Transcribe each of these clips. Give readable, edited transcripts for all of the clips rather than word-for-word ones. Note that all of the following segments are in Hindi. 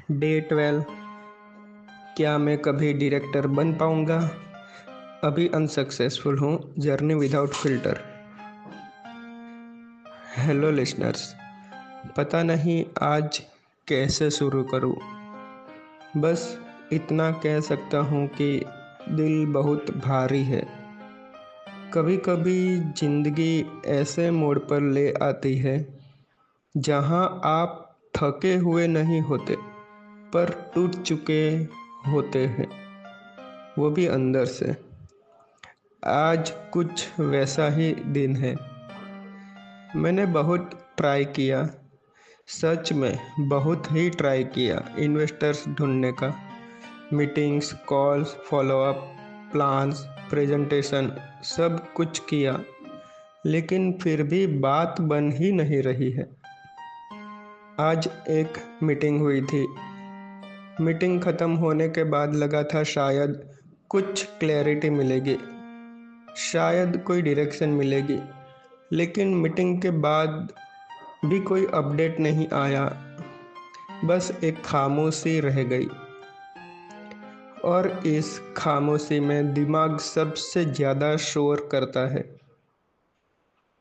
डे 12। क्या मैं कभी डायरेक्टर बन पाऊंगा? अभी अनसक्सेसफुल हूँ। Journey without filter. Hello listeners. पता नहीं आज कैसे शुरू करूँ। बस इतना कह सकता हूँ कि दिल बहुत भारी है। कभी कभी जिंदगी ऐसे मोड़ पर ले आती है जहाँ आप थके हुए नहीं होते पर टूट चुके होते हैं, वो भी अंदर से। आज कुछ वैसा ही दिन है। मैंने बहुत ट्राई किया, सच में बहुत ही ट्राई किया। इन्वेस्टर्स ढूंढने का, meetings, calls, follow up, plans, presentation, सब कुछ किया, लेकिन फिर भी बात बन ही नहीं रही है। आज एक मीटिंग हुई थी। मीटिंग ख़त्म होने के बाद लगा था शायद कुछ क्लैरिटी मिलेगी, शायद कोई डायरेक्शन मिलेगी, लेकिन मीटिंग के बाद भी कोई अपडेट नहीं आया। बस एक खामोशी रह गई, और इस खामोशी में दिमाग सबसे ज़्यादा शोर करता है।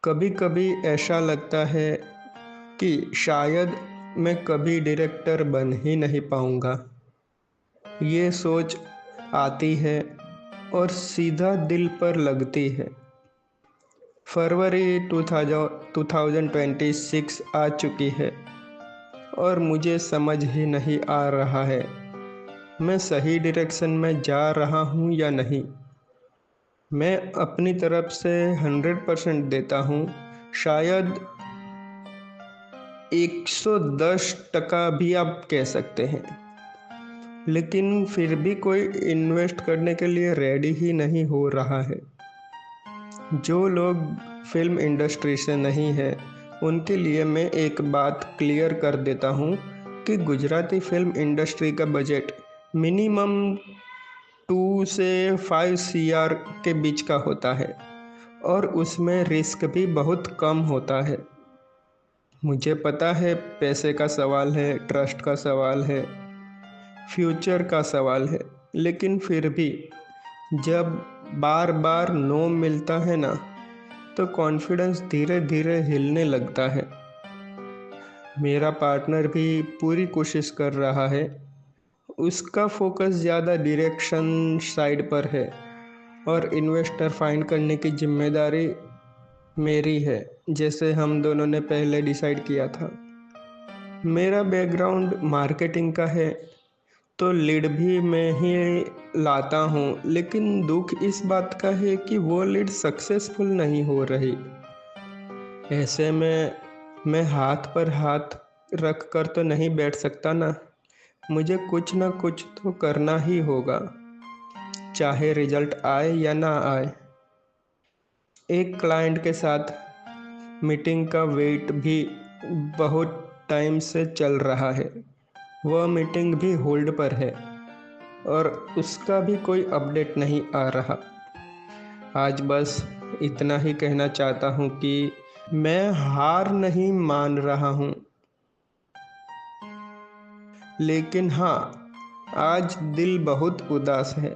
कभी कभी ऐसा लगता है कि शायद मैं कभी डायरेक्टर बन ही नहीं पाऊंगा। ये सोच आती है और सीधा दिल पर लगती है। फरवरी 2026 आ चुकी है और मुझे समझ ही नहीं आ रहा है मैं सही डायरेक्शन में जा रहा हूँ या नहीं। मैं अपनी तरफ से 100% देता हूँ, शायद 110% भी आप कह सकते हैं, लेकिन फिर भी कोई इन्वेस्ट करने के लिए रेडी ही नहीं हो रहा है। जो लोग फिल्म इंडस्ट्री से नहीं है उनके लिए मैं एक बात क्लियर कर देता हूँ कि गुजराती फिल्म इंडस्ट्री का बजट मिनिमम 2 से 5 CR के बीच का होता है, और उसमें रिस्क भी बहुत कम होता है। मुझे पता है पैसे का सवाल है, ट्रस्ट का सवाल है, फ्यूचर का सवाल है, लेकिन फिर भी जब बार बार नो मिलता है ना, तो कॉन्फिडेंस धीरे धीरे हिलने लगता है। मेरा पार्टनर भी पूरी कोशिश कर रहा है। उसका फोकस ज़्यादा डायरेक्शन साइड पर है, और इन्वेस्टर फाइंड करने की जिम्मेदारी मेरी है, जैसे हम दोनों ने पहले डिसाइड किया था। मेरा बैकग्राउंड मार्केटिंग का है, तो लीड भी मैं ही लाता हूँ, लेकिन दुख इस बात का है कि वो लीड सक्सेसफुल नहीं हो रही। ऐसे में मैं हाथ पर हाथ रख कर तो नहीं बैठ सकता ना। मुझे कुछ ना कुछ तो करना ही होगा, चाहे रिजल्ट आए या ना आए। एक क्लाइंट के साथ मीटिंग का वेट भी बहुत टाइम से चल रहा है। वह मीटिंग भी होल्ड पर है और उसका भी कोई अपडेट नहीं आ रहा। आज बस इतना ही कहना चाहता हूँ कि मैं हार नहीं मान रहा हूँ, लेकिन हाँ, आज दिल बहुत उदास है।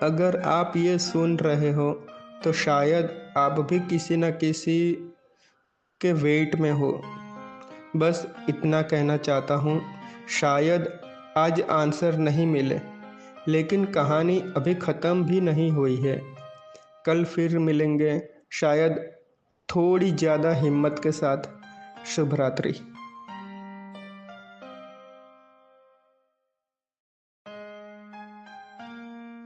अगर आप ये सुन रहे हो तो शायद आप भी किसी न किसी के वेट में हो। बस इतना कहना चाहता हूँ, शायद आज आंसर नहीं मिले, लेकिन कहानी अभी ख़त्म भी नहीं हुई है। कल फिर मिलेंगे, शायद थोड़ी ज़्यादा हिम्मत के साथ। शुभ रात्रि।